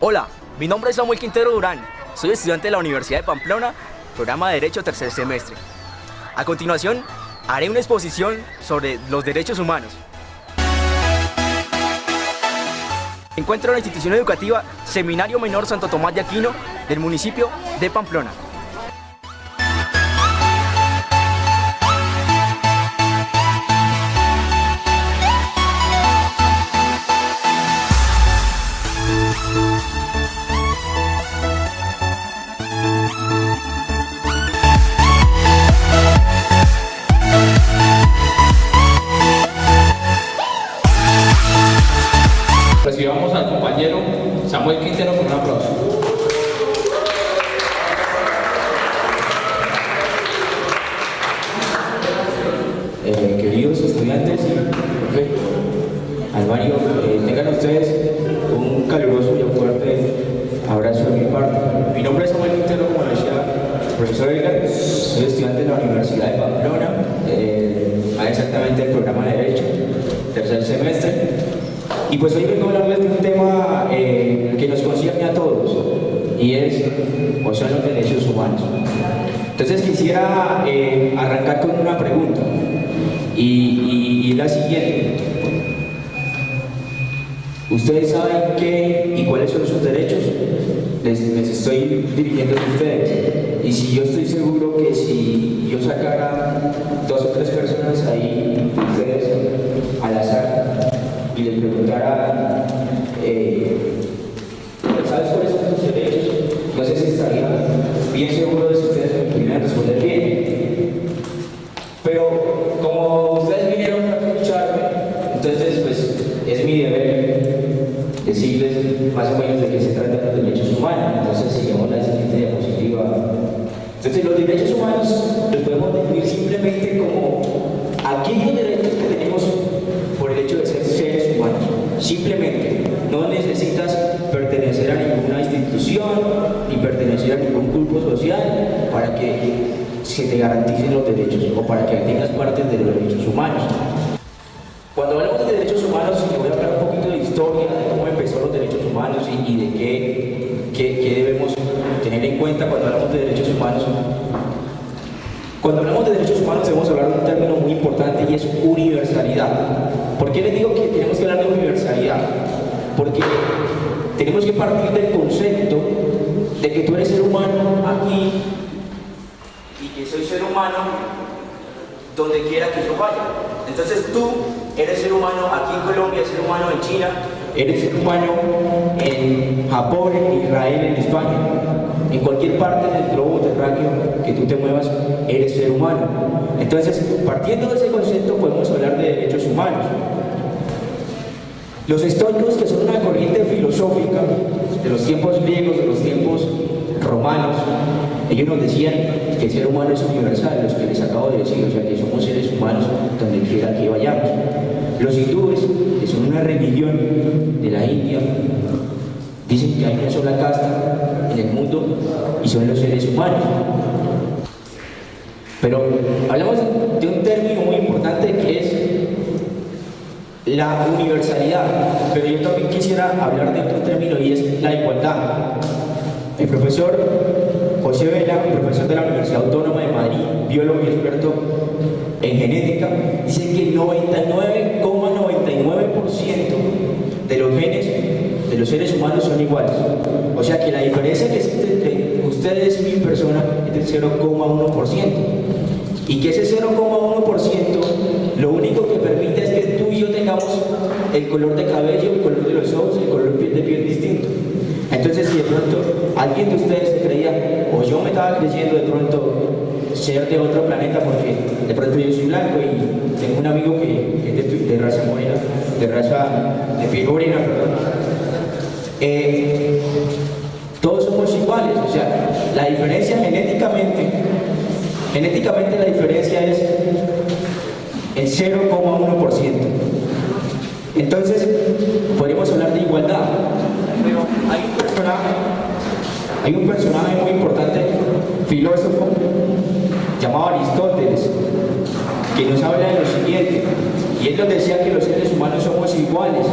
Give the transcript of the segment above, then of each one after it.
Hola, mi nombre es Samuel Quintero Durán, soy estudiante de la Universidad de Pamplona, programa de Derecho tercer semestre. A continuación, haré una exposición sobre los derechos humanos. Me encuentro en la institución educativa Seminario Menor Santo Tomás de Aquino del municipio de Pamplona. Recibamos al compañero Samuel Quintero con un aplauso. Queridos estudiantes, profe Alvario, tengan ustedes un caluroso y fuerte abrazo de mi parte. Mi nombre es Samuel Quintero, como decía el profesor Edgar, soy estudiante de la Universidad de Pamplona, más exactamente el programa de Derecho, tercer semestre. Y pues hoy vengo a hablarles de un tema que nos concierne a todos, y son los derechos humanos. Entonces quisiera arrancar con una pregunta, y la siguiente. ¿Ustedes saben qué y cuáles son sus derechos? Les estoy dirigiendo a ustedes. Y si yo estoy seguro que si yo sacara 2 o 3 personas ahí, ustedes al azar, y les preguntara, ¿sabes cuáles son tus derechos? No sé si estaría bien seguro de si ustedes me pudieran responder bien. Pero como ustedes vinieron a escucharme, entonces pues es mi deber decirles más o menos de qué se tratan los derechos humanos. Entonces sigamos la siguiente diapositiva. Entonces los derechos humanos los podemos definir simplemente como aquellos derechos que tenemos por el hecho de ser seres humanos. Simplemente, no necesitas pertenecer a ninguna institución ni pertenecer a ningún grupo social para que se te garanticen los derechos o para que tengas parte de los derechos humanos. Cuando hablamos de derechos humanos, y voy a hablar un poquito de historia, de cómo empezó los derechos humanos y de qué debemos tener en cuenta cuando hablamos de derechos humanos. Cuando hablamos de derechos humanos debemos hablar de un término muy importante y es universalidad. ¿Por qué les digo que tenemos que hablar de universalidad? Porque tenemos que partir del concepto de que tú eres ser humano aquí y que soy ser humano donde quiera que yo vaya. Entonces tú eres ser humano aquí en Colombia, ser humano en China, eres ser humano en Japón, en Israel, en España. En cualquier parte del globo terráqueo que tú te muevas, eres ser humano. Entonces, partiendo de ese concepto, podemos hablar de derechos humanos. Los estoicos, que son una corriente filosófica de los tiempos griegos, de los tiempos romanos, ellos nos decían que el ser humano es universal, los que les acabo de decir, o sea, que somos seres humanos donde quiera que vayamos. Los hindúes, que son una religión de la India, dicen que hay una sola casta en el mundo y son los seres humanos. Pero hablamos de un término muy importante que es la universalidad, pero yo también quisiera hablar de otro término y es la igualdad. El profesor José Vela, profesor de la Universidad Autónoma de Madrid, biólogo y experto en genética, dice que el 99,99% de los genes de los seres humanos son iguales. O sea que la diferencia que existe entre ustedes y mi persona es del 0,1%. Y que ese 0,1% lo único que permite es que tú y yo tengamos el color de cabello, el color de los ojos, el color de piel distinto. Entonces, si de pronto alguien de ustedes se creía, o yo me estaba creyendo de pronto ser de otro planeta, porque de pronto yo soy blanco y tengo un amigo que es de raza morena, de piel morena, perdón. Todos somos iguales, o sea, la diferencia genéticamente la diferencia es el 0,1%. Entonces, podríamos hablar de igualdad. Pero hay un personaje muy importante, filósofo, llamado Aristóteles, que nos habla de lo siguiente, y él nos decía que los seres humanos somos iguales.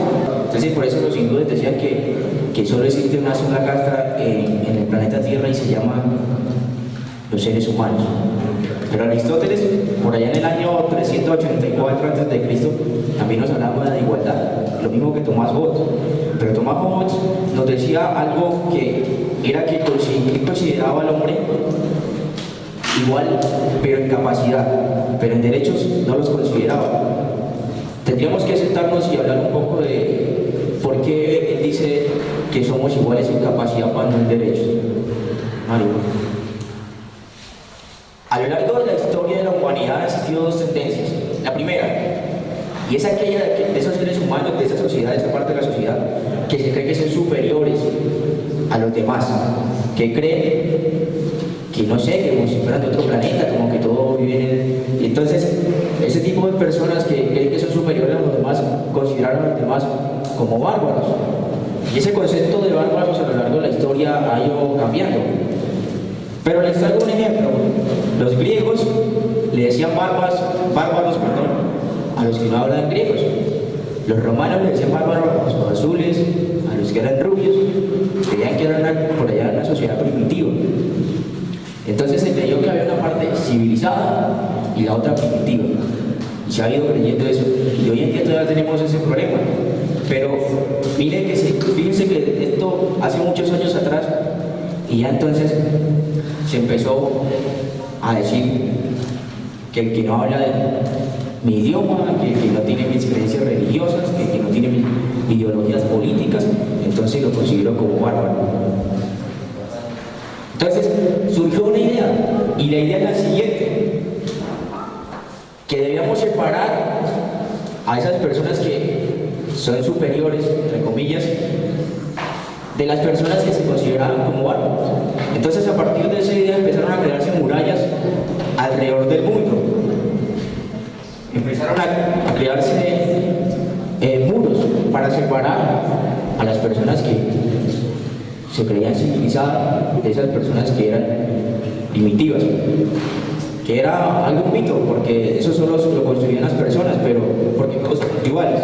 Entonces por eso los hindúes decían que solo existe una sola casta en el planeta Tierra y se llama los seres humanos. Pero Aristóteles, por allá en el año 384 a.C., también nos hablaba de igualdad, lo mismo que Tomás Hobbes. Pero Tomás Hobbes nos decía algo que era que consideraba al hombre igual, pero en capacidad, pero en derechos no los consideraba. Tendríamos que sentarnos y hablar un poco de por qué él dice que somos iguales en capacidad para no en derechos. Mario. A lo largo de la historia de la humanidad han existido dos tendencias. La primera, y es aquella de esos seres humanos, de esa sociedad, de esa parte de la sociedad, que se cree que son superiores a los demás, que creen que no sé, que como si fueran de otro planeta, como que todo vive en... Y entonces, ese tipo de personas que creen que son superiores a los demás, consideraron a los demás como bárbaros. Y ese concepto de bárbaros a lo largo de la historia ha ido cambiando. Pero les traigo un ejemplo. Los griegos le decían bárbaros, a los que no hablan griegos. Los romanos le decían bárbaros a los azules, a los que eran rubios, creían que eran por allá una sociedad primitiva. Entonces se creyó que había una parte civilizada y la otra primitiva. Y se ha ido creyendo eso. Y hoy en día todavía tenemos ese problema. Pero fíjense que esto hace muchos años atrás, y ya entonces se empezó a decir que el que no habla de mi idioma, que el que no tiene mis creencias religiosas, que el que no tiene mis ideologías políticas, entonces lo considero como bárbaro. Entonces surgió una idea, y la idea es la siguiente: que debíamos separar a esas personas que son superiores, entre comillas, de las personas que se consideraban como bárbaros. Entonces, a partir de esa idea empezaron a crearse murallas alrededor del mundo. Empezaron a crearse muros para separar a las personas que se creían civilizadas de esas personas que eran primitivas. Que era algo un mito, porque eso solo lo construían las personas, pero porque todos son iguales.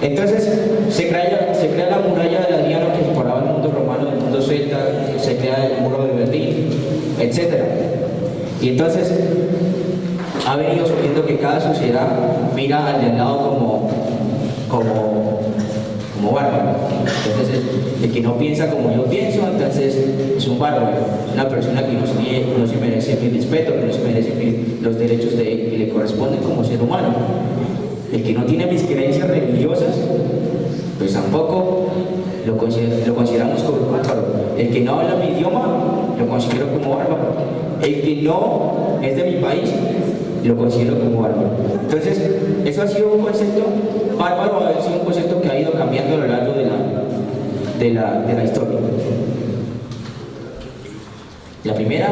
Entonces se crea la muralla de Adriano que separaba el mundo romano del mundo celta, se crea el muro de Berlín, etc. Y entonces ha venido surgiendo que cada sociedad mira al de al lado como bárbaro. Entonces el que no piensa como yo pienso, entonces es un bárbaro, es una persona que no se merece mi respeto, que no se merece los derechos que le corresponden como ser humano. El que no tiene mis creencias religiosas, pues tampoco lo consideramos como bárbaro. El que no habla mi idioma, lo considero como bárbaro. El que no es de mi país, lo considero como bárbaro. Entonces, eso ha sido un concepto, bárbaro ha sido un concepto que ha ido cambiando a lo largo de la historia. La primera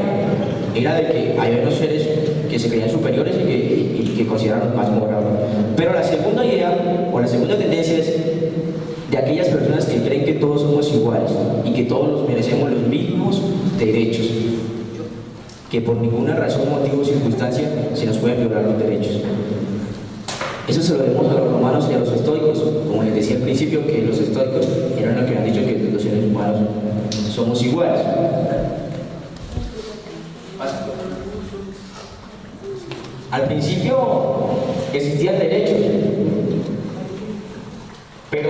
era de que había unos seres que se creían superiores y que consideraban más morales. Pero la segunda idea, o la segunda tendencia es de aquellas personas que creen que todos somos iguales y que todos merecemos los mismos derechos, que por ninguna razón, motivo o circunstancia se nos pueden violar los derechos. Eso se lo debemos a los romanos y a los estoicos, como les decía al principio, que los estoicos eran los que han dicho que los seres humanos somos iguales. Al principio existían derechos, pero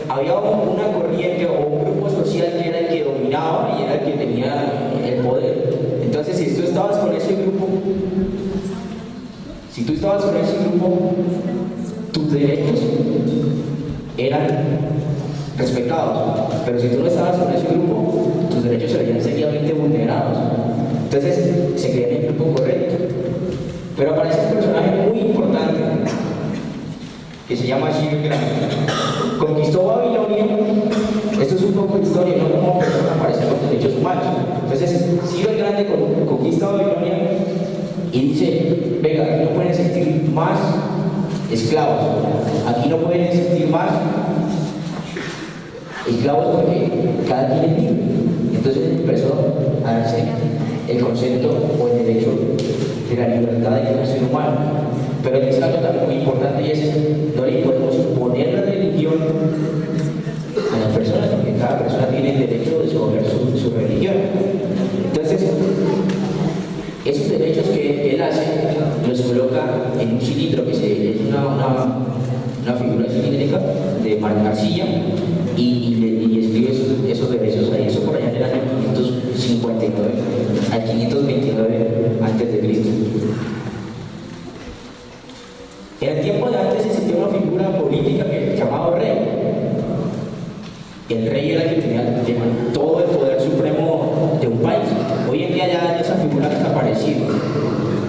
había una corriente o un grupo social que era el que dominaba y era el que tenía el poder. Entonces, si tú estabas con ese grupo, tus derechos eran respetados, pero si tú no estabas con ese grupo, tus derechos se veían seriamente vulnerados. Entonces, se creía en el grupo correcto. Pero aparece un personaje muy importante que se llama Ciro el Grande. Conquistó Babilonia. Esto es un poco de historia, no como aparecen los derechos humanos. Entonces, Ciro el Grande conquista Babilonia y dice: venga, aquí no pueden existir más esclavos, aquí no pueden existir más esclavos porque cada quien es libre. Entonces empezó a darse el concepto o el derecho de la libertad de cada ser humano. Pero dice algo también muy importante y es, no le podemos imponer la religión a las personas, porque cada persona tiene el derecho de escoger su religión. Entonces, esos derechos que él hace, los coloca en un cilindro que es una figura cilíndrica de marcasilla y escribe esos derechos ahí. Eso por allá en el año 559 al 529 antes de Cristo. En el tiempo de antes existía una figura política que se llamaba rey. El rey era el que tenía todo el poder supremo de un país. Hoy en día ya esa figura ha desaparecido.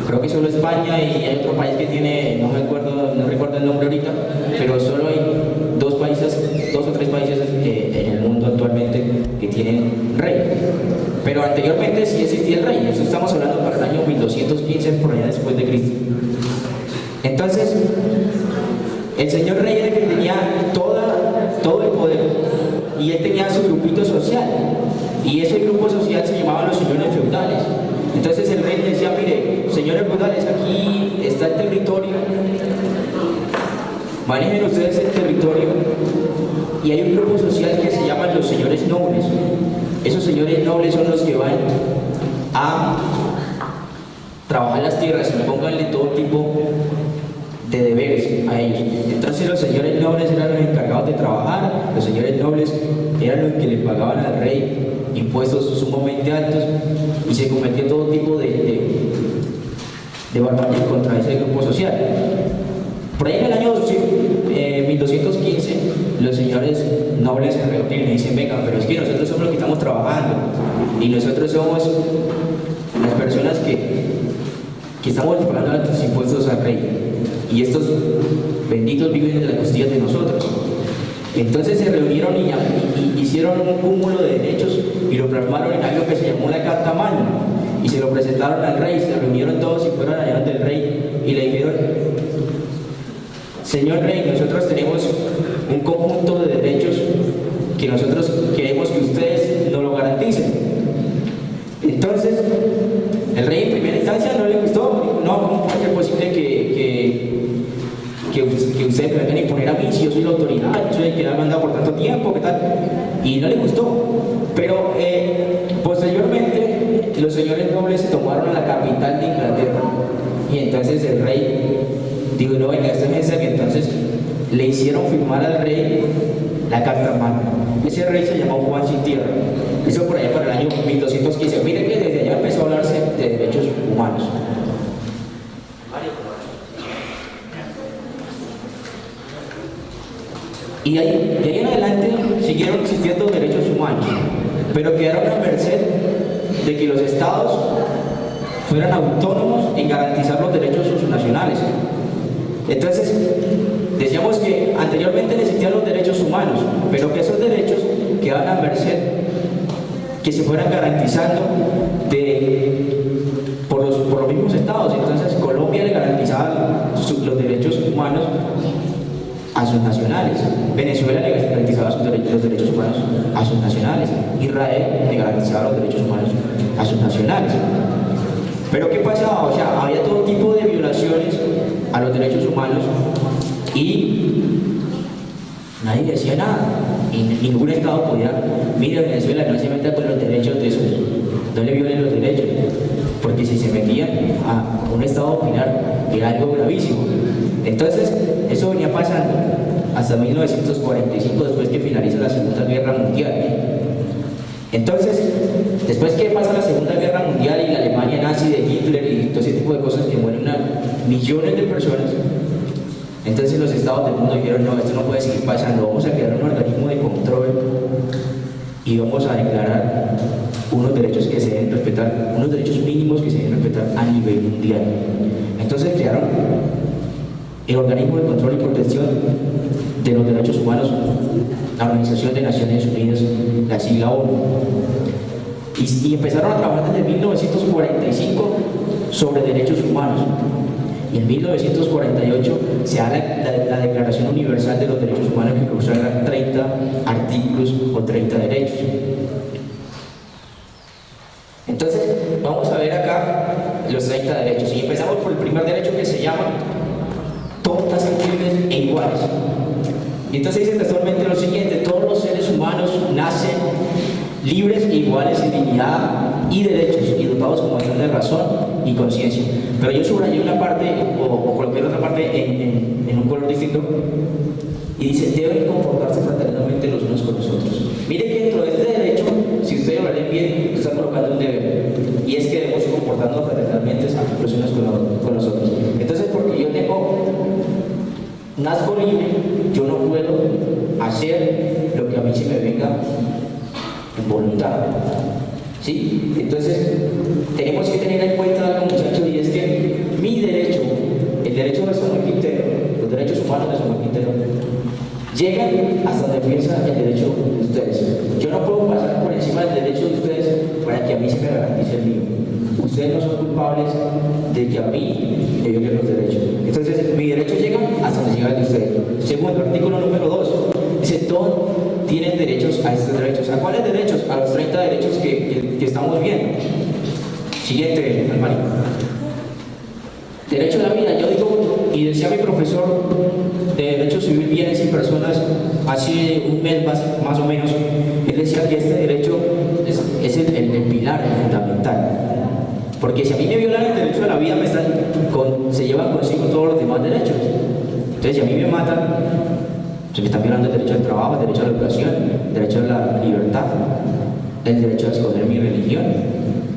Creo que solo España y hay otro país que tiene, no recuerdo el nombre ahorita, pero solo hay dos o tres países en el mundo actualmente que tienen rey. Pero anteriormente sí existía el rey. Eso estamos hablando para el año 1215, por allá después de Cristo. Entonces, el señor rey era el que tenía todo el poder y él tenía su grupito social y ese grupo social se llamaban los señores feudales. Entonces el rey decía, mire, señores feudales, aquí está el territorio, manejen ustedes el territorio y hay un grupo social que se llaman los señores nobles. Esos señores nobles son los que van a trabajar las tierras y pónganle todo tipo de deberes a ellos. Entonces los señores nobles eran los encargados de trabajar, los señores nobles eran los que le pagaban al rey impuestos sumamente altos y se cometía todo tipo de barbarie contra ese grupo social. Por ahí en el año 1215 los señores nobles se reúnen y dicen, venga, pero es que nosotros somos los que estamos trabajando y nosotros somos las personas que estamos pagando los impuestos al rey y estos benditos viven en las costillas de nosotros. Entonces se reunieron y hicieron un cúmulo de derechos y lo plasmaron en algo que se llamó la Carta Magna y se lo presentaron al rey, se reunieron todos y fueron allá ante el rey y le dijeron, señor rey, nosotros tenemos un conjunto de derechos que nosotros queremos que ustedes nos lo garanticen. Entonces el rey en primera instancia no le gustó, no, ¿cómo puede ser posible que ustedes me vengan a imponer a mí si yo soy la autoridad, yo soy el que ha mandado por tanto tiempo, ¿qué tal? Y no le gustó. Pero posteriormente los señores nobles se tomaron la capital de Inglaterra y entonces el rey dijo, no, venga, esto es en serio. Entonces le hicieron firmar al rey la Carta Magna. Ese rey se llamó Juan Sin Tierra. Eso por allá para el año 1215. Miren que desde allá empezó a hablarse de derechos humanos. Y de ahí en adelante siguieron existiendo derechos humanos, pero quedaron a merced de que los estados fueran autónomos en garantizar los derechos nacionales. Entonces, decíamos que anteriormente existían los derechos humanos, pero que esos derechos quedaban a merced que se fueran garantizando por los mismos estados. Entonces, Colombia le garantizaba los derechos humanos a sus nacionales, Venezuela le garantizaba los derechos humanos a sus nacionales, Israel le garantizaba los derechos humanos a sus nacionales. Pero ¿qué pasaba? O sea, había todo tipo de violaciones a los derechos humanos y nadie decía nada. Y ningún estado podía, mira, Venezuela no se meta con los derechos de esos, no le violen los derechos, porque si se metían a un estado a opinar era algo gravísimo. Entonces, eso venía pasando hasta 1945, después que finaliza la Segunda Guerra Mundial. Entonces, después que pasa la Segunda Guerra Mundial y la Alemania nazi de Hitler y todo ese tipo de cosas que mueren millones de personas, entonces los estados del mundo dijeron, no, esto no puede seguir pasando, vamos a crear un organismo de control y vamos a declarar unos derechos que se deben respetar, unos derechos mínimos que se deben respetar a nivel mundial. Entonces crearon el Organismo de Control y Protección de los Derechos Humanos, la Organización de Naciones Unidas, la sigla ONU. Y empezaron a trabajar desde 1945 sobre derechos humanos. Y en 1948 se da la Declaración Universal de los Derechos Humanos, que consagra 30 artículos o 30 derechos. Entonces, vamos a ver acá los 30 derechos. Y empezamos por el primer derecho, que se llama van a ser libres e iguales. Y entonces dice textualmente lo siguiente: todos los seres humanos nacen libres e iguales en dignidad y derechos y dotados como de razón y conciencia. Pero yo subrayé una parte o coloqué otra parte en un color distinto y dice: deben comportarse fraternalmente los unos con los otros. Miren que dentro de este derecho, si ustedes lo leen bien, está colocando un deber, y es que debemos comportarnos fraternalmente los unos con los otros. Entonces, porque yo tengo nazco libre, yo no puedo hacer lo que a mí se me venga en voluntad. ¿Sí? Entonces, tenemos que tener en cuenta algo, muchachos, y es que mi derecho, el derecho de Samuel Quintero, los derechos humanos de Samuel Quintero, llegan hasta donde piensa el derecho de ustedes. Yo no puedo pasar por encima del derecho de ustedes para que a mí se me garantice el mío. Ustedes no son culpables de que a mí me violen los derechos. Entonces, mi derecho llega hasta donde llega el de ustedes. Segundo, artículo número 2, dice: todos tienen derechos a estos derechos. ¿A cuáles derechos? A los 30 derechos que estamos viendo. Siguiente, Almari. Derecho a la vida. Yo digo, y decía mi profesor de Derecho Civil, Bienes y Personas, hace un mes más o menos, él decía que este derecho es el pilar fundamental. Porque si a mí me violan el derecho a la vida, se llevan consigo todos los demás derechos. Entonces, si a mí me matan, se me están violando el derecho al trabajo, el derecho a la educación, el derecho a la libertad, el derecho a escoger mi religión,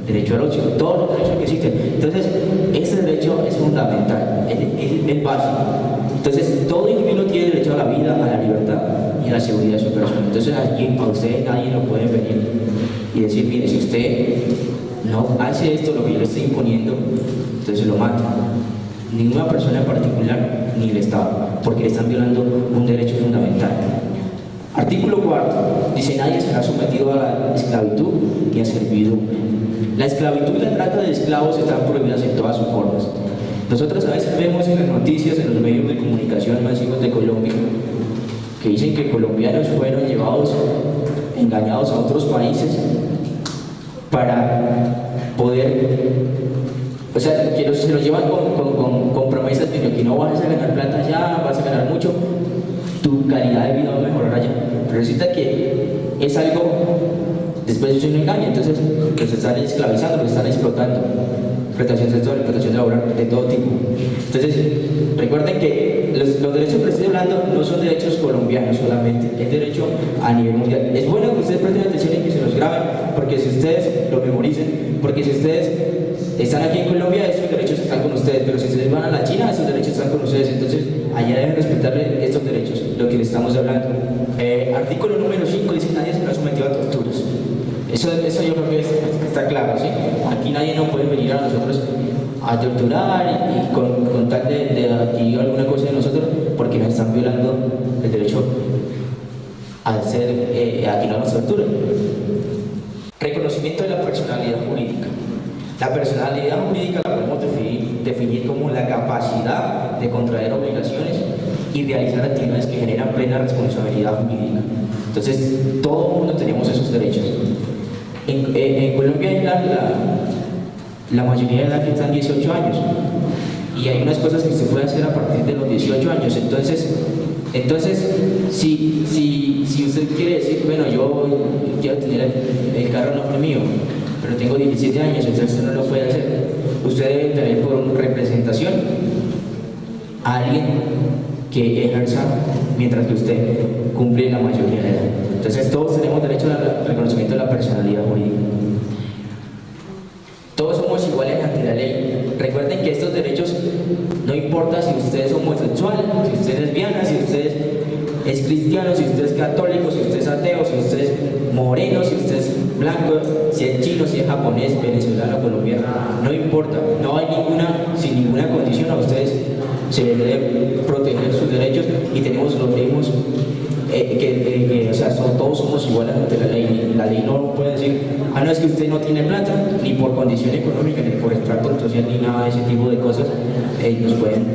el derecho al ocio, todos los derechos que existen. Entonces, ese derecho es fundamental, es básico. Entonces, todo individuo tiene derecho a la vida, a la libertad y a la seguridad de su persona. Entonces, aquí a usted nadie lo puede venir y decir: mire, si usted no hace esto, lo que yo le estoy imponiendo, entonces lo mata. Ninguna persona en particular, ni el Estado, porque le están violando un derecho fundamental. Artículo 4, dice: nadie será sometido a la esclavitud ni a servidumbre. La esclavitud y la trata de esclavos están prohibidas en todas sus formas. Nosotros a veces vemos en las noticias, en los medios de comunicación masivos de Colombia, que dicen que colombianos fueron llevados, engañados a otros países para poder, o sea, que se los llevan con promesas de que no vas a ganar plata allá, vas a ganar mucho, tu calidad de vida va a mejorar allá. Pero resulta que es algo, después es un engaño, entonces los están esclavizando, los están explotando. Explotación sexual, explotación laboral, de todo tipo. Entonces, recuerden que los derechos que estoy hablando no son derechos colombianos solamente, es derecho a nivel mundial. Es bueno que ustedes presten atención y que se los graben, porque si ustedes lo memoricen, porque si ustedes están aquí en Colombia, esos derechos están con ustedes, pero si ustedes van a la China, esos derechos están con ustedes. Entonces, allá deben respetarle estos derechos, lo que les estamos hablando. Artículo número 5 dice: nadie será sometido a torturas. Eso yo creo que está claro, ¿sí? Aquí nadie nos puede venir a nosotros a torturar y con tal de adquirir alguna cosa de nosotros, porque nos están violando el derecho a que no nos torturen. Reconocimiento de la personalidad jurídica. La personalidad jurídica la podemos definir como la capacidad de contraer obligaciones y realizar actividades que generan plena responsabilidad jurídica. Entonces, todo el mundo tenemos esos derechos. En Colombia hay la mayoría de edad que están 18 años y hay unas cosas que se pueden hacer a partir de los 18 años. Entonces si usted quiere decir: bueno, yo quiero tener el carro no mío, pero tengo 17 años, entonces usted no lo puede hacer. Usted debe tener por representación a alguien que ejerza mientras que usted cumple la mayoría de edad. Entonces, todos tenemos derecho al reconocimiento de la personalidad jurídica. Todos somos iguales ante la ley. Recuerden que estos derechos no importa si usted es homosexual, si usted es lesbiana, si usted es cristiano, si usted es católico, si usted es ateo, si usted es moreno, si usted es blanco, si es chino, si es japonés, venezolano, colombiano, no importa, no hay sin ninguna condición a ustedes se les debe proteger sus derechos y tenemos los mismos, o sea, todos somos iguales ante la ley. La ley no puede decir: no, es que usted no tiene plata, ni por condición económica, ni por estrato social, ni nada de ese tipo de cosas, nos pueden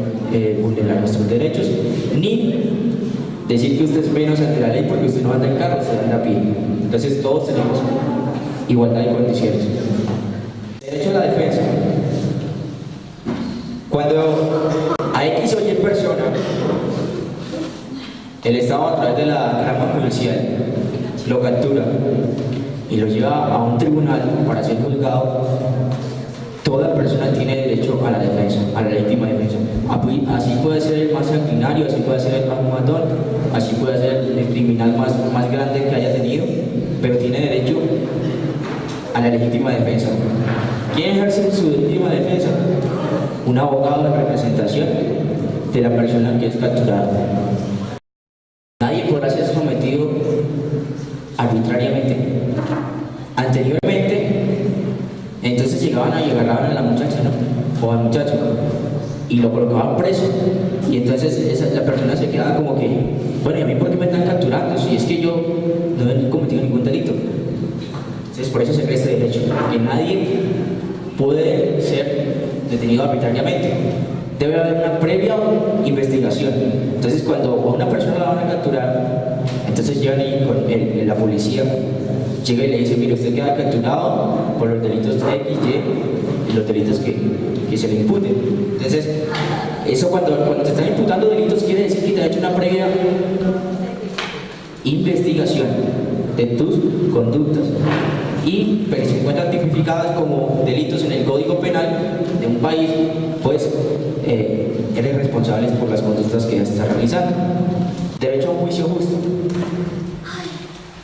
vulnerar nuestros derechos, ni decir que usted es menos ante la ley porque usted no anda en carro, usted anda a pie. Entonces, todos tenemos igualdad de condiciones. Derecho a la defensa. Cuando a X o Y persona persona, el Estado a través de la rama judicial lo captura y lo lleva a un tribunal para ser juzgado, toda persona tiene derecho a la defensa, a la legítima defensa. Así puede ser el más sanguinario, así puede ser el más matón, así puede ser el criminal más grande que haya tenido, pero tiene derecho a la legítima defensa. ¿Quién ejerce su legítima defensa? Un abogado de representación de la persona que es capturada. Nadie podrá ser sometido arbitrariamente. Anteriormente, entonces llegaban y agarraban a la muchacha, ¿no? O al muchacho, y lo colocaban preso, y entonces la persona se quedaba como que, bueno, ¿y a mí por qué me están capturando? Si es que yo no he cometido ningún delito. Entonces por eso se crea este derecho, que nadie puede ser detenido arbitrariamente. Debe haber una previa investigación. Entonces cuando a una persona la van a capturar, entonces llegan ahí con la policía, llega y le dice, mire, usted queda capturado por los delitos X, Y y los delitos que se le imputen. Entonces, eso cuando te están imputando delitos quiere decir que te ha hecho una previa investigación de tus conductas y que se encuentran tipificadas como delitos en el Código Penal de un país, pues eres responsable por las conductas que estás realizando. Derecho a un juicio justo.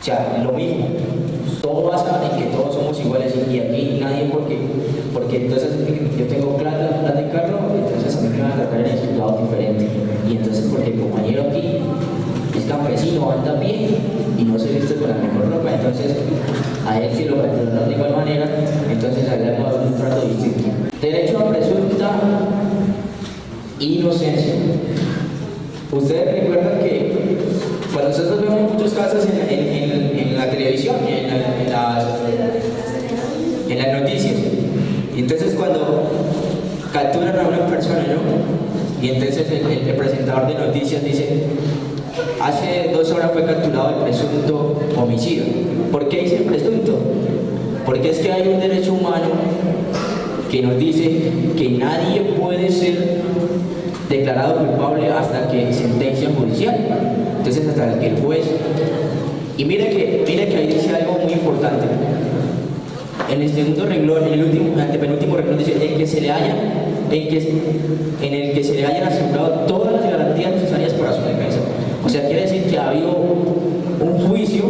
O sea, lo mismo. Todo basa en que todos somos iguales y aquí nadie porque entonces yo tengo plata de carro, entonces a mí me van a tratar en el juzgado diferente. Y entonces porque el compañero aquí es campesino, anda bien y no se viste con la mejor ropa, entonces a él si lo capturaron de igual manera, entonces a él le vamos a dar un trato distinto. Derecho a presunta inocencia. Ustedes recuerdan que cuando nosotros vemos muchos casos en la televisión, en las noticias, y entonces cuando capturan a una persona, ¿no? Y entonces el presentador de noticias dice, hace 2 horas fue capturado el presunto homicida. ¿Por qué dice presunto? Porque es que hay un derecho humano que nos dice que nadie puede ser declarado culpable hasta que sentencia judicial. Entonces hasta que el juez. Y mire que ahí dice algo muy importante. En el segundo renglón, en el antepenúltimo renglón dice en el que se le hayan asegurado todas las garantías necesarias para su defensa. O sea, quiere decir que ha habido un juicio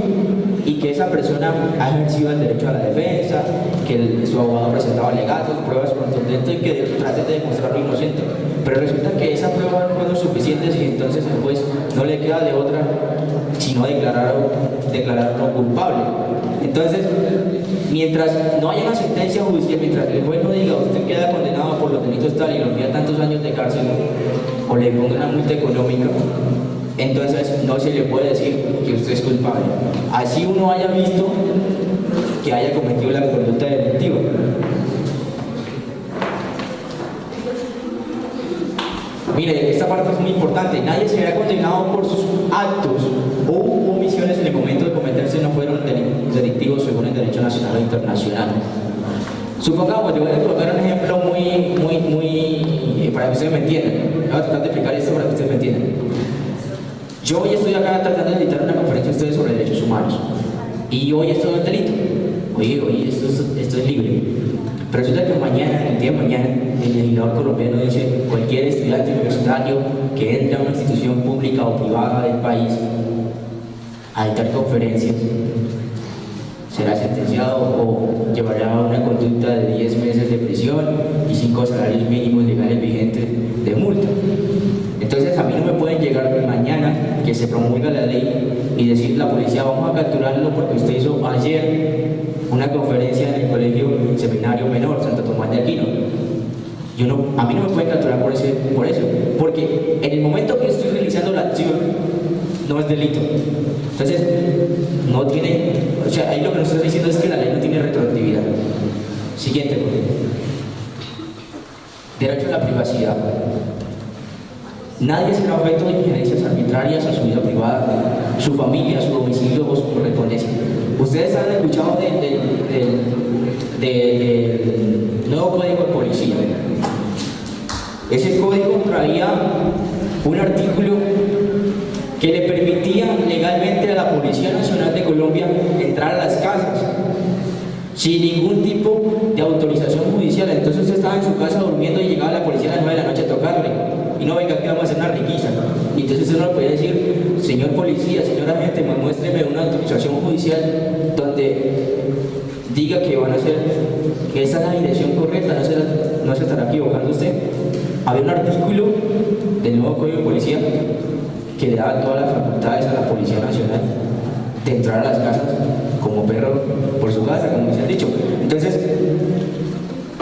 y que esa persona ha ejercido el derecho a la defensa, que su abogado ha presentado alegatos, pruebas contundentes y que trate de demostrarlo inocente. Pero resulta que esas pruebas no fueron suficientes y entonces el juez no le queda de otra sino declararlo culpable. Entonces, mientras no haya una sentencia judicial, mientras el juez no diga usted queda condenado por los delitos tal y lo envía tantos años de cárcel o le ponga una multa económica, entonces no se le puede decir que usted es culpable. Así uno haya visto que haya cometido la conducta delictiva. Mire, esta parte es muy importante. Nadie será condenado por sus actos o omisiones en el momento de cometerse no fueron delictivos según el derecho nacional o internacional. Supongamos, yo voy a colocar un ejemplo muy para que ustedes me entiendan. Voy a tratar de explicar esto para que ustedes me entiendan. Yo hoy estoy acá tratando de editar una conferencia a ustedes sobre derechos humanos. Y hoy esto es un delito. Oye, esto es libre. Pero resulta que mañana, el día de mañana, el legislador colombiano dice cualquier estudiante universitario que entre a una institución pública o privada del país a dictar conferencias será sentenciado o llevará una conducta de 10 meses de prisión y 5 salarios mínimos legales vigentes de multa. Entonces a mí no me pueden llegar mañana que se promulga la ley y decir la policía vamos a capturarlo porque usted hizo ayer una conferencia en el colegio seminario menor Santo Tomás de Aquino. A mí no me pueden capturar por eso, porque en el momento que estoy realizando la acción no es delito. Entonces, no tiene, o sea, ahí lo que nos está diciendo es que la ley no tiene retroactividad. Siguiente, derecho a la privacidad. Nadie será objeto de injerencias arbitrarias a su vida privada, su familia, su domicilio o su correspondencia. Ustedes han escuchado del nuevo código de policía. Ese código traía un artículo que le permitía legalmente a la Policía Nacional de Colombia entrar a las casas sin ningún tipo de autorización judicial. Entonces usted estaba en su casa durmiendo y llegaba la policía a las 9 de la noche a tocarle y no, venga, que vamos a hacer una requisa. Y entonces usted no le podía decir, señor policía, señor agente, muéstreme una autorización judicial donde diga que van a hacer, que esa es la dirección correcta, no se estará equivocando usted. Había un artículo del nuevo Código de Policía que le daba todas las facultades a la Policía Nacional de entrar a las casas como perro por su casa, como se ha dicho. Entonces,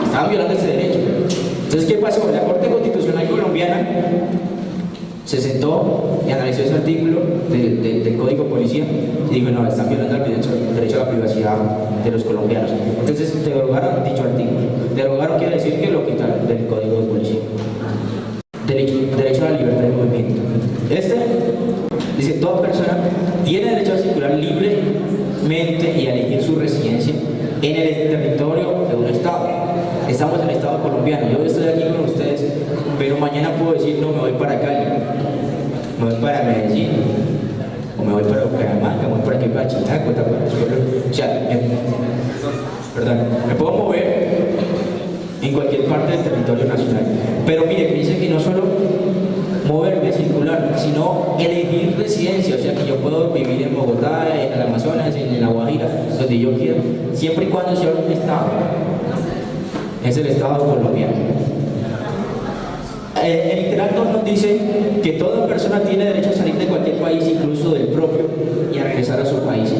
estaban violando ese derecho. Entonces, ¿qué pasó? La Corte Constitucional colombiana se sentó y analizó ese artículo del Código de Policía y dijo, no, están violando el derecho a la privacidad de los colombianos. Entonces, derogaron dicho artículo. Derogaron quiere decir que lo quitaron del Código de Policía. Derecho a la libertad de movimiento. Este dice, toda persona tiene derecho a circular libremente y a elegir su residencia en el territorio de un estado. Estamos en el estado colombiano, yo estoy aquí con ustedes, pero mañana puedo decir, no, me voy para Cali, me voy para Medellín, o me voy para Bucaramanga, me voy para aquí para Chinaco, o sea, me puedo mover en cualquier parte del territorio nacional. Pero mire, dice que no solo moverme, circular, sino elegir residencia, o sea que yo puedo vivir en Bogotá, en el Amazonas, en La Guajira, donde yo quiera, siempre y cuando sea un estado. Es el estado colombiano. El literal nos dice que toda persona tiene derecho a salir de cualquier país, incluso del propio, y a regresar a su país.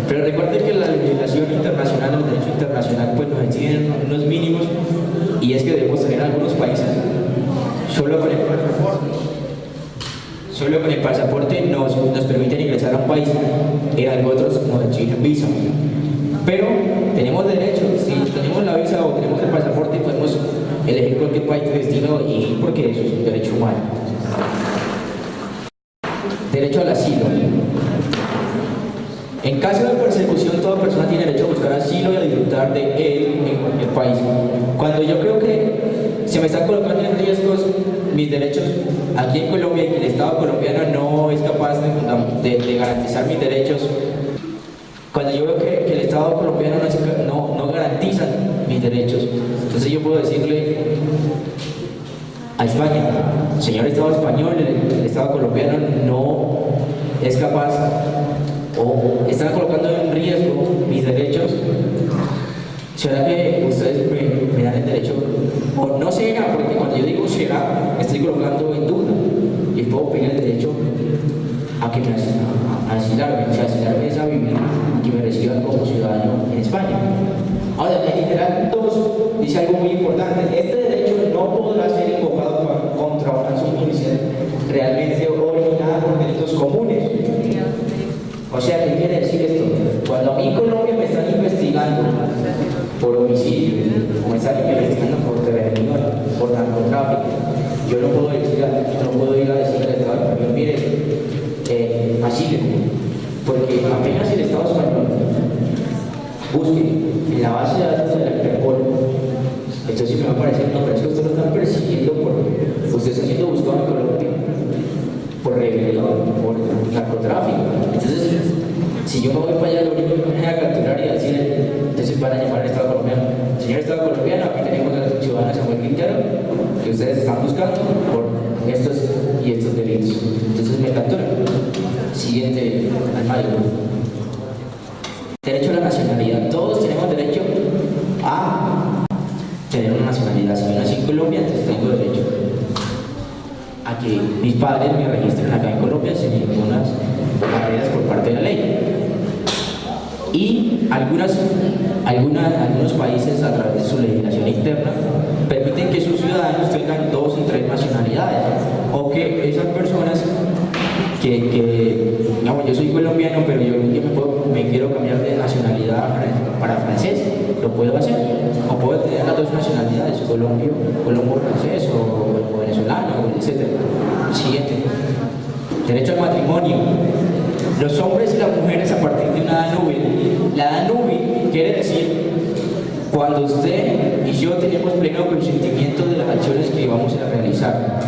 Pero recuerden que la legislación internacional, el derecho internacional, pues nos exigen unos mínimos, y es que debemos tener algunos países solo con el pasaporte nos permiten ingresar a un país, en algo otros nos exigen visa. Pero tenemos derecho, si tenemos la visa o tenemos el pasaporte, podemos elegir cualquier país de destino y ir porque eso es un derecho humano. Derecho al asilo. En caso de persecución, toda persona tiene derecho a buscar asilo y a disfrutar de él en cualquier país. Cuando yo creo que se me están colocando en riesgo mis derechos aquí en Colombia y que el Estado colombiano no es capaz de garantizar mis derechos, cuando yo veo que el Estado colombiano no garantiza mis derechos, entonces yo puedo decirle a España, señor Estado español, el Estado colombiano no es capaz o están colocando en riesgo mis derechos. ¿Será que ustedes me dan el derecho? O no será, porque cuando yo digo será, estoy colocando en duda y puedo pedir el derecho a que a asilarme a vivir y que me reciban como ciudadano en España. Ahora, el literal 2 dice algo muy importante: este derecho no podrá ser invocado contra una acción judicial realmente originada por delitos comunes. O sea, ¿qué quiere decir esto? Cuando a mí en Colombia me están investigando por homicidio, o me están investigando por rebelión, por narcotráfico, yo no puedo ir a decir al Estado español, mire, asílenme, porque apenas el Estado español busque en la base de datos de la Interpol, entonces me va a parecer, no, pero es que usted lo están persiguiendo usted está siendo buscado en Colombia por rebelión, por narcotráfico. Entonces, si yo me voy para allá, lo único que me van a capturar y decir, entonces van a llamar al Estado colombiano. Señor Estado colombiano, aquí tenemos a la ciudadana Samuel Quintero, que ustedes están buscando por estos y estos delitos. Entonces me capturan. Siguiente al mayo. Derecho a la nacionalidad. Todos tenemos derecho a tener una nacionalidad. Si yo nací en Colombia, entonces tengo derecho a que mis padres me registren acá en Colombia sin ninguna barreras por parte de la ley. Y algunos países, a través de su legislación interna, permiten que sus ciudadanos tengan 2 y 3 nacionalidades, o que esas personas digamos, yo soy colombiano, pero yo me quiero cambiar de nacionalidad para francés, lo puedo hacer, o puedo tener las 2 nacionalidades, colombo francés o venezolano, etc. Siguiente. Derecho al matrimonio. Los hombres y las mujeres a partir de una edad núbil. La edad núbil quiere decir cuando usted y yo tenemos pleno consentimiento de las acciones que vamos a realizar.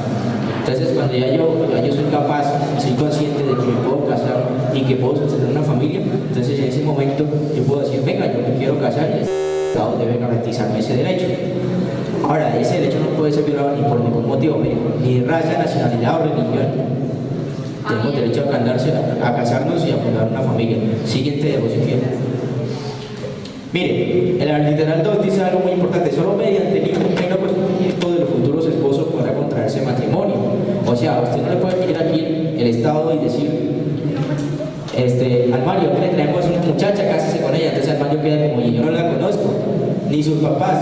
Entonces, cuando ya yo soy capaz y soy consciente de que me puedo casar y que puedo sostener una familia, entonces en ese momento yo puedo decir, venga, yo me quiero casar y el Estado debe garantizarme ese derecho. Ahora, ese derecho no puede ser violado ni por ningún motivo, ni de raza, nacionalidad o religión. Tenemos derecho a casarnos y a fundar una familia. Siguiente diapositiva. Mire, el literal 2 dice algo muy importante: solo mediante el pleno consentimiento de los futuros esposos podrá contraerse matrimonio. O sea, usted no le puede venir aquí el Estado y decir, al Mario, que le traemos una muchacha, cásese con ella. Entonces al Mario queda como, yo no la conozco, ni sus papás.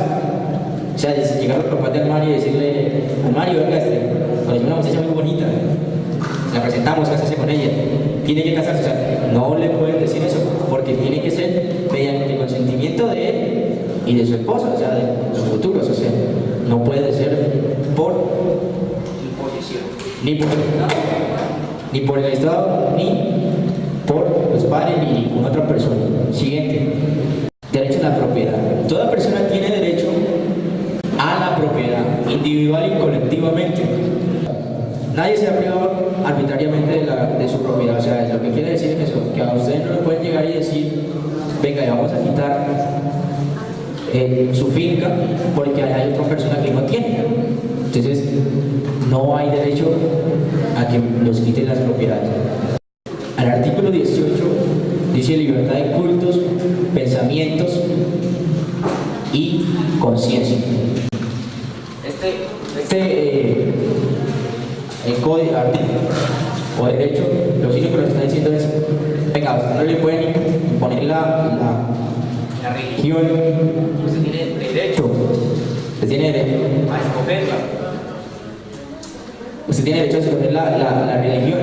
O sea, llegar los papás del Mario y decirle, al Mario, venga, bueno, una muchacha muy bonita, la presentamos, cásese con ella, tiene que casarse. O sea, no le pueden decir eso, porque tiene que ser mediante el consentimiento de él y de su esposa, o sea, de los futuros. O sea, no puede ser por imposición, ni por el Estado, ni por los padres, ni ninguna otra persona. Siguiente. Derecho a la propiedad. Toda persona tiene derecho a la propiedad, individual y colectivamente. Nadie se ha privado arbitrariamente de su propiedad. O sea, lo que quiere decir es eso, que a ustedes no le pueden llegar y decir, venga, ya vamos a quitar su finca porque hay otra persona que no tiene. Entonces, no hay derecho a que los quiten las propiedades. Al artículo 18 dice libertad de cultos, pensamientos y conciencia. El código, artículo o derecho, lo único que nos está diciendo es, venga, usted no le pueden imponer la religión, usted tiene derecho, a escogerla. Usted tiene derecho a escoger la religión.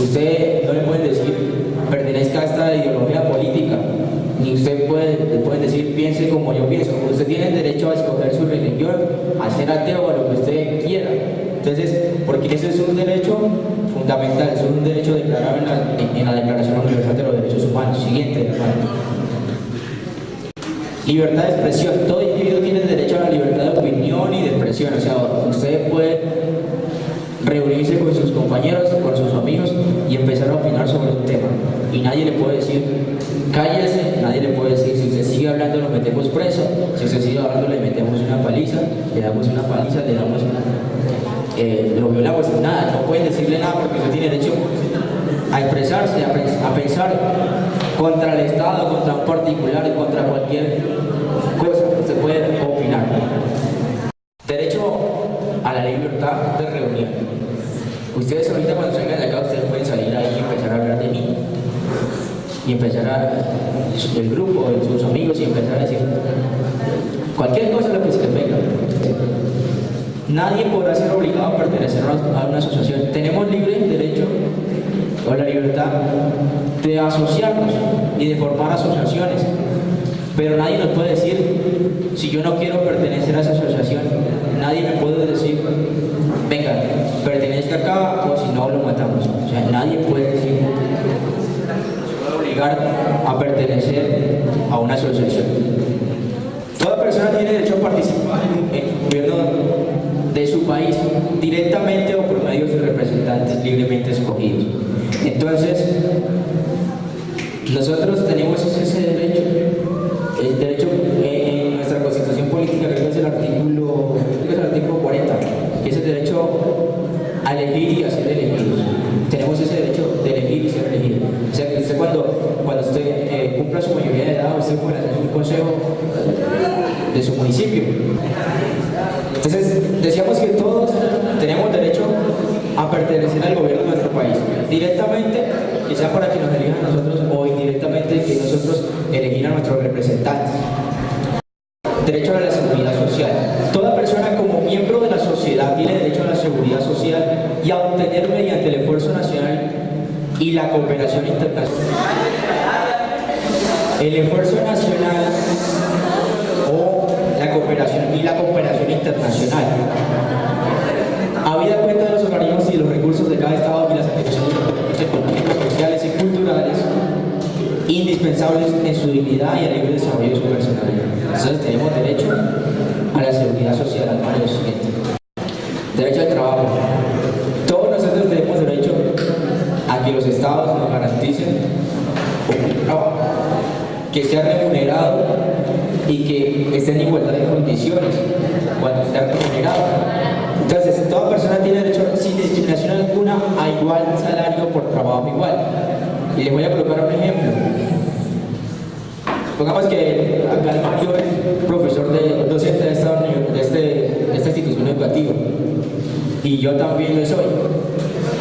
Usted no le pueden decir, pertenezca a esta ideología política, ni usted puede decir, piense como yo pienso. Usted tiene el derecho a escoger su religión, a ser ateo, a lo que usted quiera. Entonces, porque ese es un derecho fundamental, es un derecho declarado en la Declaración Universal de los Derechos Humanos. Siguiente, hermano. Libertad de expresión. Todo individuo tiene derecho a la libertad de opinión y de expresión. O sea, usted puede reunirse con sus compañeros, con sus amigos y empezar a opinar sobre un tema. Y nadie le puede decir, cállese, nadie le puede decir, si usted sigue hablando lo metemos preso, si usted sigue hablando le metemos una paliza, le damos una paliza, le damos lo violamos, nada, no pueden decirle nada porque usted tiene derecho a expresarse, a pensar contra el Estado, contra un particular, contra cualquier cosa, usted puede opinar. Derecho a la libertad de reunión. Ustedes ahorita cuando salgan de acá, ustedes pueden salir ahí y empezar a hablar de mí. Y empezar el grupo, sus amigos, y empezar a decir cualquier cosa lo que se les venga. Nadie podrá ser obligado a pertenecer a una asociación. Tenemos libre derecho o la libertad de asociarnos y de formar asociaciones. Pero nadie nos puede decir, si yo no quiero pertenecer a esa asociación, nadie me puede decir, venga, pertenezca acá o si no lo matamos. O sea, nadie puede decir, nos puede obligar a pertenecer a una asociación. Toda persona tiene derecho a participar en el gobierno de su país, directamente o por medio de sus representantes libremente escogidos. Entonces, nosotros tenemos ese derecho. El derecho en nuestra Constitución Política, creo que es el artículo 40, que es el derecho a elegir y a ser elegidos. Tenemos ese derecho de elegir y ser elegido. O sea que usted cuando usted cumpla su mayoría de edad, usted puede hacer un consejo de su municipio. Entonces, decíamos que todos tenemos derecho a pertenecer al gobierno de nuestro país, directamente, quizá para que nos elijan a nosotros, o indirectamente que nosotros elegir a nuestros representantes. Derecho a la seguridad social. Toda persona como miembro de la sociedad tiene derecho a la seguridad social y a obtener mediante el esfuerzo nacional y la cooperación internacional. El esfuerzo nacional o la cooperación internacional. Habida cuenta de los organismos y los recursos de cada Estado y las actividades económicas, sociales y culturales indispensables en su dignidad y al libre desarrollo de su personalidad. Entonces tenemos derecho a la seguridad social, al margen siguiente. Derecho al trabajo. que sea remunerado y que esté en igualdad de condiciones cuando esté remunerado. Entonces, toda persona tiene derecho, sin discriminación alguna, a igual salario por trabajo igual. Y les voy a colocar un ejemplo. Supongamos que acá el Mario es profesor docente de esta institución educativa y yo también lo soy.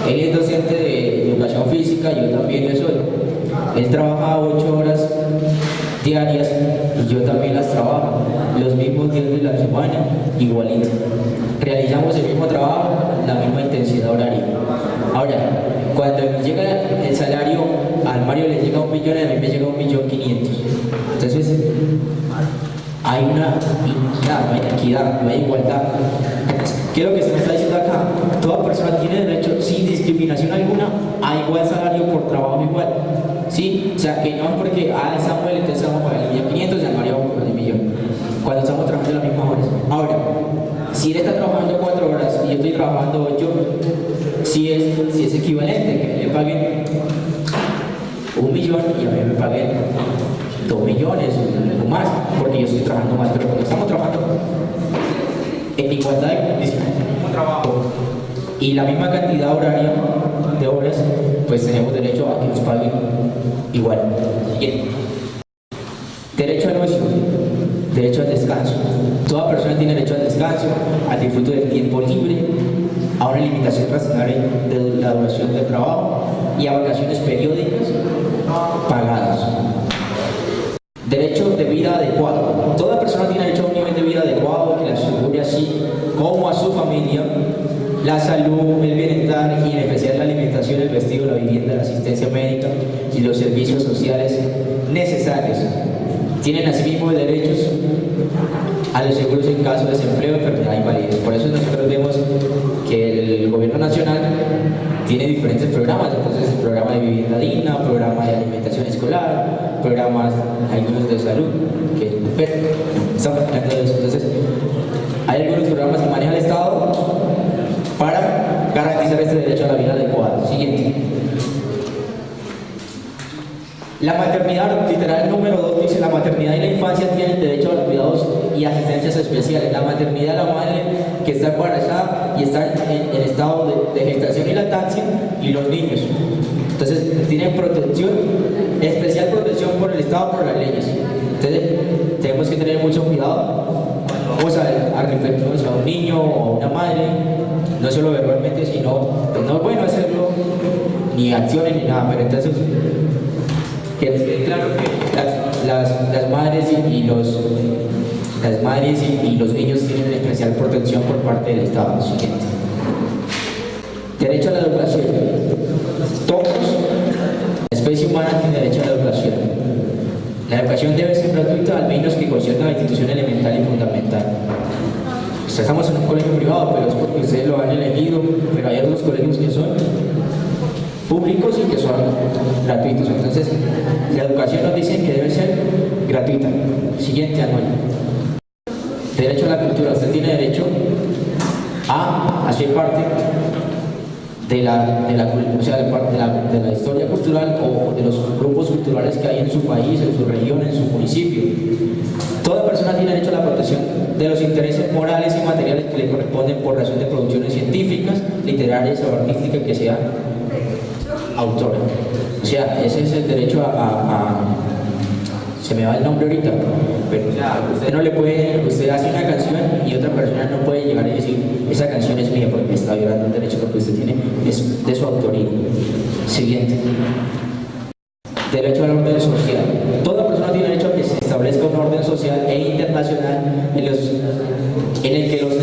Él es docente de educación física y yo también lo soy. Él trabaja 8 horas diarias y yo también las trabajo los mismos días de la semana, igualito. Realizamos el mismo trabajo, la misma intensidad horaria. Ahora, cuando me llega el salario, al Mario le llega 1 millón y a mí me llega 1.500.000. Entonces, hay una igualdad, no hay equidad, no hay igualdad. ¿Qué es lo que se me está diciendo acá? Toda persona tiene derecho, sin discriminación alguna, a igual salario por trabajo igual. ¿Sí? O sea, que no es porque Samuel, entonces vamos a pagar 1.500.000 y al Mario vamos a pagar 1.000.000. Cuando estamos trabajando las mismas horas. Ahora, si él está trabajando 4 horas y yo estoy trabajando 8, si es equivalente, que me paguen 1 millón y a mí me paguen 2 millones o más, porque yo estoy trabajando más. Pero cuando estamos trabajando en igualdad de condiciones, en el mismo trabajo y la misma cantidad horaria de horas, pues tenemos derecho a que nos paguen igual. Bien. Derecho al ocio, derecho al descanso. Toda persona tiene derecho al descanso, al disfrute del tiempo libre, a una limitación razonable de la duración del trabajo y a vacaciones periódicas pagadas. Derecho de vida adecuado. Toda persona tiene derecho a un nivel de vida adecuado que le asegure así como a su familia la salud, el bienestar y en especial la alimentación, el vestido, la vivienda, la asistencia médica y los servicios sociales necesarios. Tienen asimismo derechos a los seguros en caso de desempleo, enfermedad y invalidez. Por eso nosotros vemos que el gobierno nacional tiene diferentes programas. Entonces, el programa de vivienda digna, programa de alimentación escolar, programas algunos de salud, que estamos hablando de eso. Entonces, hay algunos programas que maneja el Estado para garantizar este derecho a la vida adecuada. Siguiente. La maternidad, literal número 2, dice: la maternidad y la infancia tienen derecho a los cuidados y asistencias especiales. La maternidad, la madre que está embarazada y está en estado de gestación y lactancia, y los niños. Entonces, tienen protección, especial protección por el Estado, por las leyes. Entonces, tenemos que tener mucho cuidado. Vamos a referirnos a un niño o a una madre, no solo verbalmente, sino, pues no es bueno hacerlo, ni acciones ni nada, pero entonces, que claro que las madres y los niños tienen especial protección por parte del Estado. Siguiente. Derecho a la educación. Todos, la especie humana, tiene derecho a la educación. La educación debe ser gratuita, al menos que concierne a la institución elemental y fundamental. Pues estamos en un colegio privado, pero es porque ustedes lo han elegido, pero hay otros colegios que son públicos y que son gratuitos. Entonces, la educación nos dice que debe ser gratuita. Siguiente, Anuel. Derecho a la cultura. Usted tiene derecho a hacer parte de la historia cultural o de los grupos culturales que hay en su país, en su región, en su municipio. Toda persona tiene derecho a la protección de los intereses morales y materiales que le corresponden por razón de producciones científicas, literarias o artísticas que sea autora. O sea, ese es el derecho se me va el nombre ahorita, pero usted no le puede, usted hace una canción y otra persona no puede llegar y decir: esa canción es mía, porque está violando un derecho que usted tiene, es de su autoría. Siguiente. Derecho al orden social. Toda persona tiene derecho a que se establezca un orden social e internacional en el que los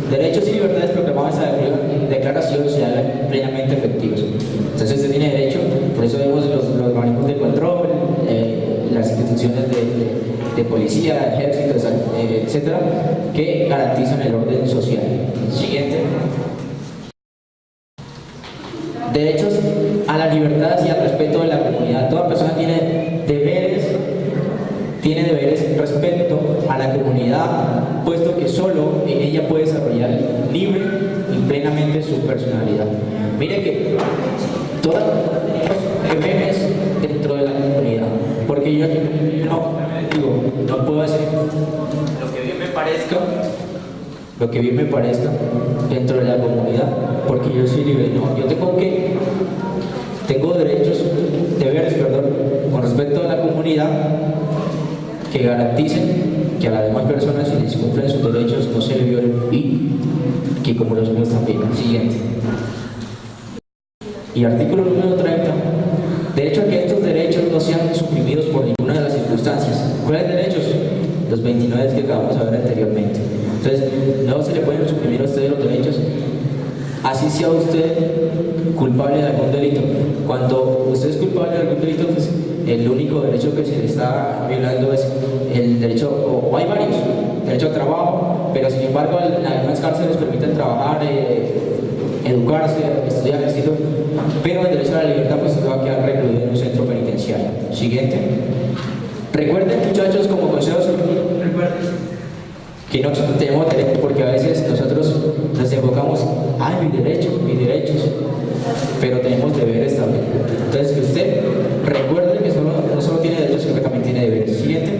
derechos y libertades proclamadas en la declaración se hagan plenamente efectivos. Entonces usted tiene derecho, por eso vemos los organismos de control, las instituciones de policía, ejército, etcétera, que garantizan el orden social. Siguiente. Derechos a la libertad y al respeto de la comunidad. Toda persona tiene deberes respecto a la comunidad, puesto que solo en ella puede desarrollar libre y plenamente su personalidad. Mire que todas tenemos deberes dentro de la comunidad, porque yo no no puedo hacer lo que bien me parezca dentro de la comunidad, porque yo soy libre. No, yo tengo deberes, con respecto a la comunidad que garanticen que a las demás personas, si les cumplen sus derechos, no se les violen y que como los míos también. Siguiente. Y artículo número 30. Derecho a que estos derechos no sean suprimidos por ninguna de las circunstancias. ¿Cuáles derechos? Los 29 que acabamos de ver anteriormente. Entonces, no se le pueden suprimir a ustedes los derechos, así sea usted culpable de algún delito. Cuando usted es culpable de algún delito, pues el único derecho que se le está violando es el derecho, o hay varios, derecho al trabajo, pero sin embargo algunas cárceles permiten trabajar, educarse, estudiar, etc. Pero el derecho a la libertad pues se va a quedar recluido en un centro penitenciario. Siguiente. Recuerden, muchachos, como consejo, recuerden que no tenemos derecho, porque a veces nosotros nos enfocamos, mis derechos, pero tenemos deberes también. Entonces, que usted recuerde que no solo tiene derechos, sino que también tiene deberes. Siguiente.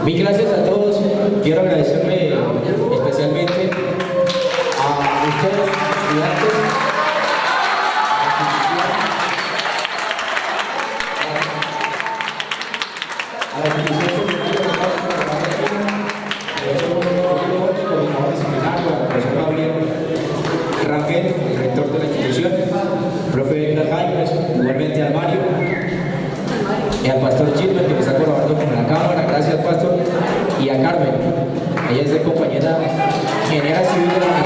Mil gracias a todos. Quiero agradecerle especialmente a ustedes, estudiantes, a la institución, Rafael, el rector de la institución, profe Jaimes, igualmente a Mario, y al pastor Gilbert, que me está colaborando con la cámara, gracias pastor, y a Carmen, ella es de compañera ingeniera civil de la